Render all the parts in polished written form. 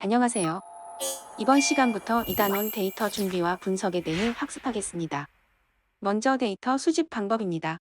안녕하세요. 이번 시간부터 이단원 데이터 준비와 분석에 대해 학습하겠습니다. 먼저 데이터 수집 방법입니다.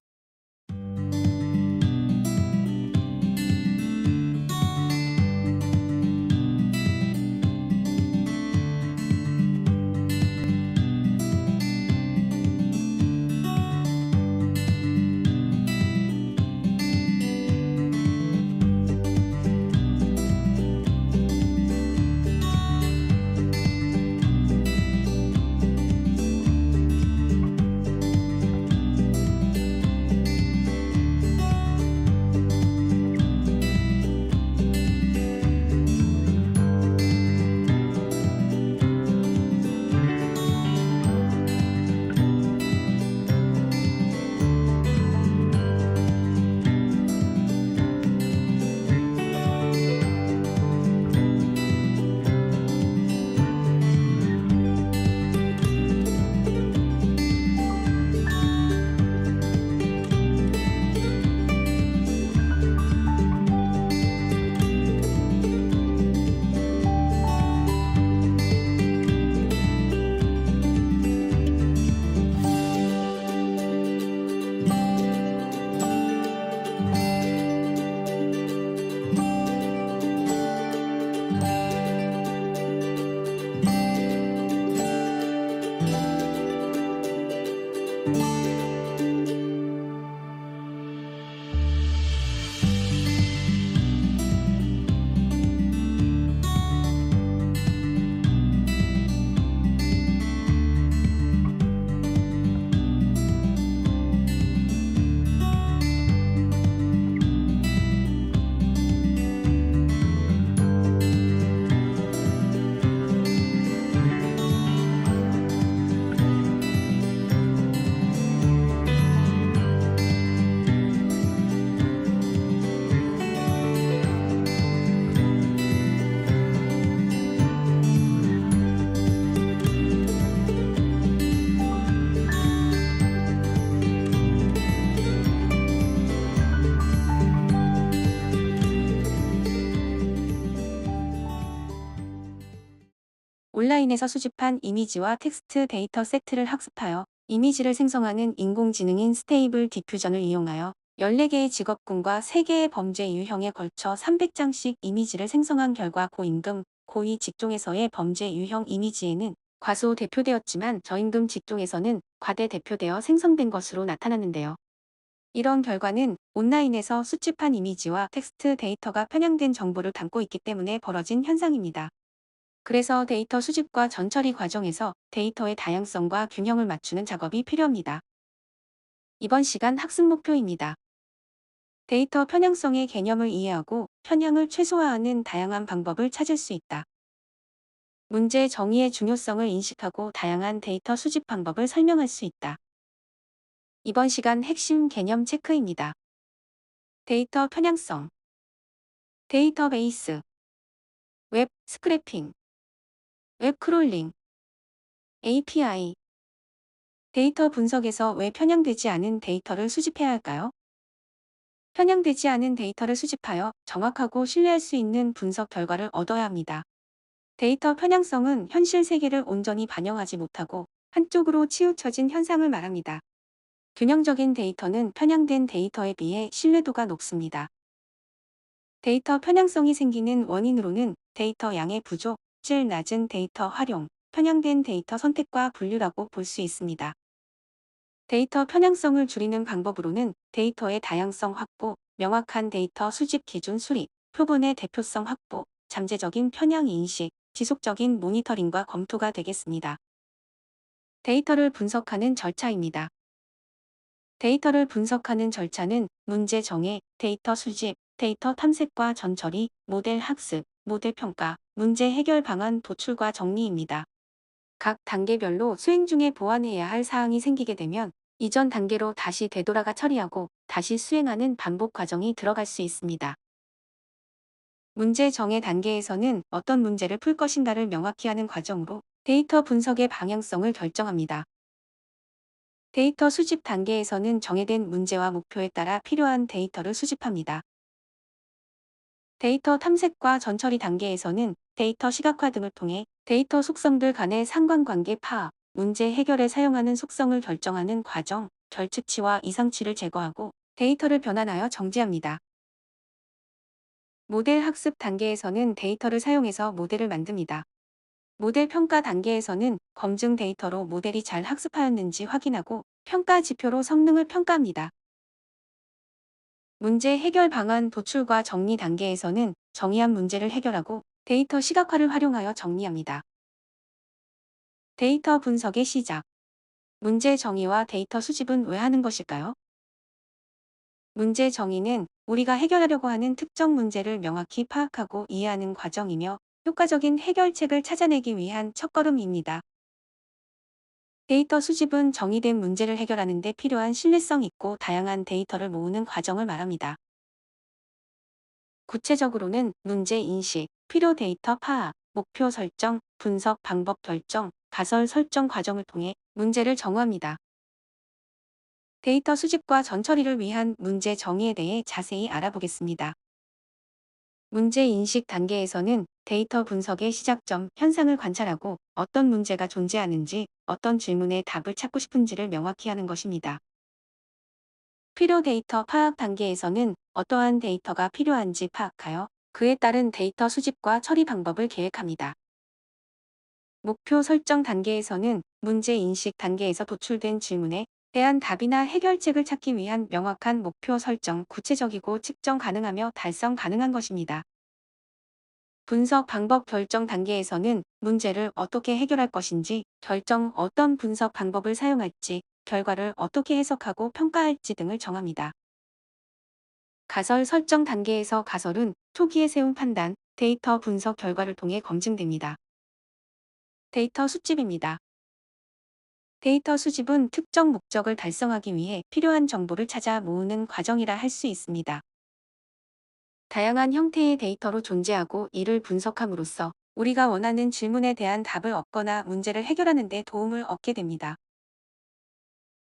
온라인에서 수집한 이미지와 텍스트 데이터 세트를 학습하여 이미지를 생성하는 인공지능인 스테이블 디퓨전을 이용하여 14개의 직업군과 3개의 범죄 유형에 걸쳐 300장씩 이미지를 생성한 결과 고임금, 고위 직종에서의 범죄 유형 이미지에는 과소 대표되었지만 저임금 직종에서는 과대 대표되어 생성된 것으로 나타났는데요. 이런 결과는 온라인에서 수집한 이미지와 텍스트 데이터가 편향된 정보를 담고 있기 때문에 벌어진 현상입니다. 그래서 데이터 수집과 전처리 과정에서 데이터의 다양성과 균형을 맞추는 작업이 필요합니다. 이번 시간 학습 목표입니다. 데이터 편향성의 개념을 이해하고 편향을 최소화하는 다양한 방법을 찾을 수 있다. 문제 정의의 중요성을 인식하고 다양한 데이터 수집 방법을 설명할 수 있다. 이번 시간 핵심 개념 체크입니다. 데이터 편향성, 데이터베이스, 웹 스크래핑, 웹 크롤링, API. 데이터 분석에서 왜 편향되지 않은 데이터를 수집해야 할까요? 편향되지 않은 데이터를 수집하여 정확하고 신뢰할 수 있는 분석 결과를 얻어야 합니다. 데이터 편향성은 현실 세계를 온전히 반영하지 못하고 한쪽으로 치우쳐진 현상을 말합니다. 균형적인 데이터는 편향된 데이터에 비해 신뢰도가 높습니다. 데이터 편향성이 생기는 원인으로는 데이터 양의 부족, 질 낮은 데이터 활용, 편향된 데이터 선택과 분류라고 볼 수 있습니다. 데이터 편향성을 줄이는 방법으로는 데이터의 다양성 확보, 명확한 데이터 수집 기준 수립, 표본의 대표성 확보, 잠재적인 편향 인식, 지속적인 모니터링과 검토가 되겠습니다. 데이터를 분석하는 절차입니다. 데이터를 분석하는 절차는 문제 정해, 데이터 수집, 데이터 탐색과 전처리, 모델 학습, 모델 평가, 문제 해결 방안 도출과 정리입니다. 각 단계별로 수행 중에 보완해야 할 사항이 생기게 되면 이전 단계로 다시 되돌아가 처리하고 다시 수행하는 반복 과정이 들어갈 수 있습니다. 문제 정해 단계에서는 어떤 문제를 풀 것인가를 명확히 하는 과정으로 데이터 분석의 방향성을 결정합니다. 데이터 수집 단계에서는 정해된 문제와 목표에 따라 필요한 데이터를 수집합니다. 데이터 탐색과 전처리 단계에서는 데이터 시각화 등을 통해 데이터 속성들 간의 상관관계 파악, 문제 해결에 사용하는 속성을 결정하는 과정, 결측치와 이상치를 제거하고 데이터를 변환하여 정지합니다. 모델 학습 단계에서는 데이터를 사용해서 모델을 만듭니다. 모델 평가 단계에서는 검증 데이터로 모델이 잘 학습하였는지 확인하고 평가 지표로 성능을 평가합니다. 문제 해결 방안 도출과 정리 단계에서는 정의한 문제를 해결하고 데이터 시각화를 활용하여 정리합니다. 데이터 분석의 시작. 문제 정의와 데이터 수집은 왜 하는 것일까요? 문제 정의는 우리가 해결하려고 하는 특정 문제를 명확히 파악하고 이해하는 과정이며 효과적인 해결책을 찾아내기 위한 첫걸음입니다. 데이터 수집은 정의된 문제를 해결하는 데 필요한 신뢰성 있고 다양한 데이터를 모으는 과정을 말합니다. 구체적으로는 문제 인식, 필요 데이터 파악, 목표 설정, 분석 방법 결정, 가설 설정 과정을 통해 문제를 정의합니다. 데이터 수집과 전처리를 위한 문제 정의에 대해 자세히 알아보겠습니다. 문제 인식 단계에서는 데이터 분석의 시작점, 현상을 관찰하고 어떤 문제가 존재하는지, 어떤 질문에 답을 찾고 싶은지를 명확히 하는 것입니다. 필요 데이터 파악 단계에서는 어떠한 데이터가 필요한지 파악하여 그에 따른 데이터 수집과 처리 방법을 계획합니다. 목표 설정 단계에서는 문제 인식 단계에서 도출된 질문에 대한 답이나 해결책을 찾기 위한 명확한 목표 설정, 구체적이고 측정 가능하며 달성 가능한 것입니다. 분석 방법 결정 단계에서는 문제를 어떻게 해결할 것인지, 어떤 분석 방법을 사용할지, 결과를 어떻게 해석하고 평가할지 등을 정합니다. 가설 설정 단계에서 가설은 초기에 세운 판단, 데이터 분석 결과를 통해 검증됩니다. 데이터 수집입니다. 데이터 수집은 특정 목적을 달성하기 위해 필요한 정보를 찾아 모으는 과정이라 할 수 있습니다. 다양한 형태의 데이터로 존재하고 이를 분석함으로써 우리가 원하는 질문에 대한 답을 얻거나 문제를 해결하는 데 도움을 얻게 됩니다.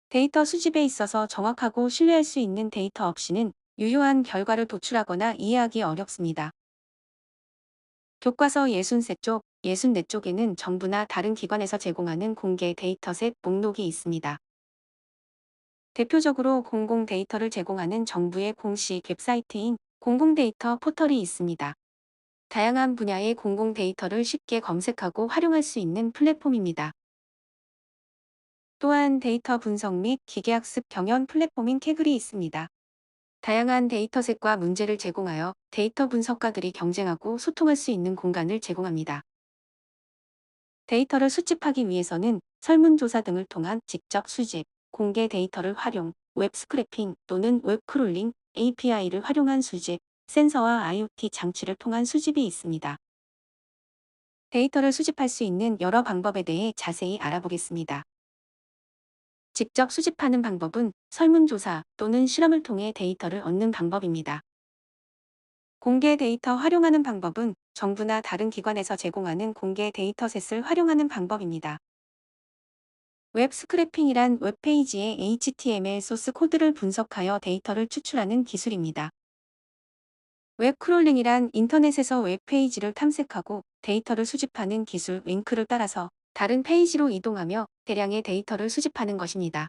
데이터 수집에 있어서 정확하고 신뢰할 수 있는 데이터 없이는 유효한 결과를 도출하거나 이해하기 어렵습니다. 교과서 63쪽, 64쪽에는 정부나 다른 기관에서 제공하는 공개 데이터셋 목록이 있습니다. 대표적으로 공공 데이터를 제공하는 정부의 공식 웹사이트인 공공데이터 포털이 있습니다. 다양한 분야의 공공 데이터를 쉽게 검색하고 활용할 수 있는 플랫폼입니다. 또한 데이터 분석 및 기계학습 경연 플랫폼인 캐글이 있습니다. 다양한 데이터셋과 문제를 제공하여 데이터 분석가들이 경쟁하고 소통할 수 있는 공간을 제공합니다. 데이터를 수집하기 위해서는 설문조사 등을 통한 직접 수집, 공개 데이터를 활용, 웹 스크래핑 또는 웹 크롤링, API를 활용한 수집, 센서와 IoT 장치를 통한 수집이 있습니다. 데이터를 수집할 수 있는 여러 방법에 대해 자세히 알아보겠습니다. 직접 수집하는 방법은 설문조사 또는 실험을 통해 데이터를 얻는 방법입니다. 공개 데이터 활용하는 방법은 정부나 다른 기관에서 제공하는 공개 데이터셋을 활용하는 방법입니다. 웹 스크래핑이란 웹페이지의 HTML 소스 코드를 분석하여 데이터를 추출하는 기술입니다. 웹 크롤링이란 인터넷에서 웹페이지를 탐색하고 데이터를 수집하는 기술 링크를 따라서 다른 페이지로 이동하며 대량의 데이터를 수집하는 것입니다.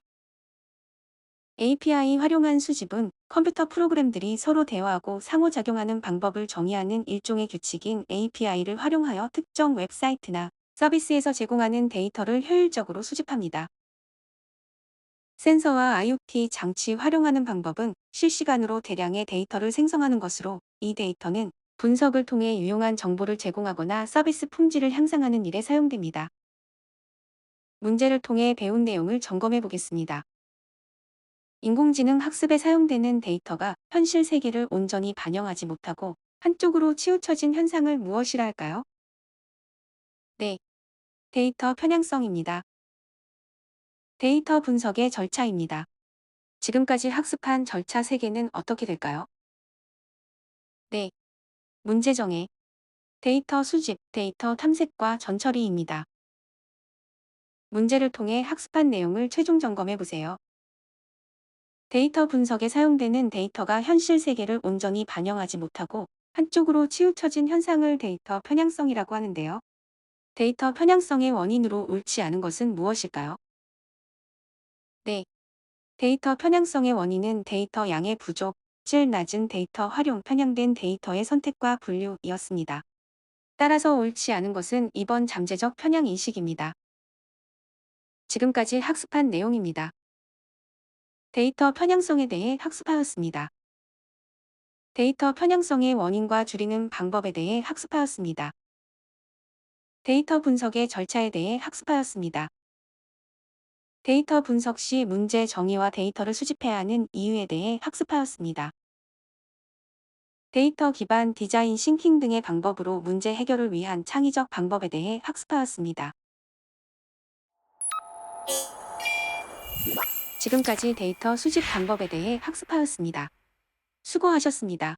API 활용한 수집은 컴퓨터 프로그램들이 서로 대화하고 상호작용하는 방법을 정의하는 일종의 규칙인 API를 활용하여 특정 웹사이트나 서비스에서 제공하는 데이터를 효율적으로 수집합니다. 센서와 IoT 장치 활용하는 방법은 실시간으로 대량의 데이터를 생성하는 것으로 이 데이터는 분석을 통해 유용한 정보를 제공하거나 서비스 품질을 향상하는 일에 사용됩니다. 문제를 통해 배운 내용을 점검해 보겠습니다. 인공지능 학습에 사용되는 데이터가 현실 세계를 온전히 반영하지 못하고 한쪽으로 치우쳐진 현상을 무엇이라 할까요? 네, 데이터 편향성입니다. 데이터 분석의 절차입니다. 지금까지 학습한 절차 3개는 어떻게 될까요? 네, 문제 정의, 데이터 수집, 데이터 탐색과 전처리입니다. 문제를 통해 학습한 내용을 최종 점검해 보세요. 데이터 분석에 사용되는 데이터가 현실 세계를 온전히 반영하지 못하고 한쪽으로 치우쳐진 현상을 데이터 편향성이라고 하는데요. 데이터 편향성의 원인으로 옳지 않은 것은 무엇일까요? 네. 데이터 편향성의 원인은 데이터 양의 부족, 질 낮은 데이터 활용, 편향된 데이터의 선택과 분류이었습니다. 따라서 옳지 않은 것은 2번 잠재적 편향 인식입니다. 지금까지 학습한 내용입니다. 데이터 편향성에 대해 학습하였습니다. 데이터 편향성의 원인과 줄이는 방법에 대해 학습하였습니다. 데이터 분석의 절차에 대해 학습하였습니다. 데이터 분석 시 문제 정의와 데이터를 수집해야 하는 이유에 대해 학습하였습니다. 데이터 기반 디자인 싱킹 등의 방법으로 문제 해결을 위한 창의적 방법에 대해 학습하였습니다. 지금까지 데이터 수집 방법에 대해 학습하였습니다. 수고하셨습니다.